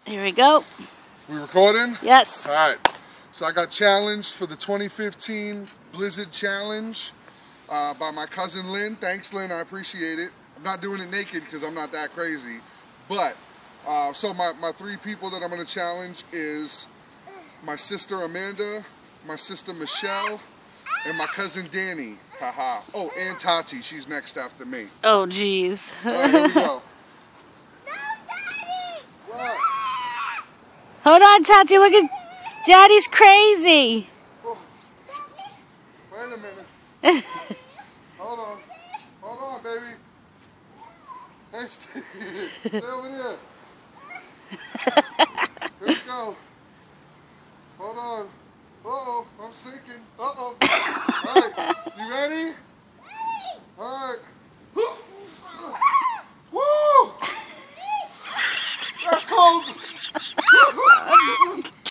Here we go. We recording? Yes. All right. So I got challenged for the 2015 Blizzard Challenge by my cousin Lynn. Thanks, Lynn. I appreciate it. I'm not doing it naked because I'm not that crazy. But, so my three people that I'm going to challenge is my sister Amanda, my sister Michelle, and my cousin Danny. Haha. Oh, and Tati. She's next after me. Oh, jeez. All right, here we go. Hold on, Tati. Look at Daddy's crazy. Oh. Wait a minute. Hold on, baby. Hey, stay over there. Here we go. Hold on. Uh-oh, I'm sinking. Uh-oh. All right, you ready? All right. Woo! That's cold.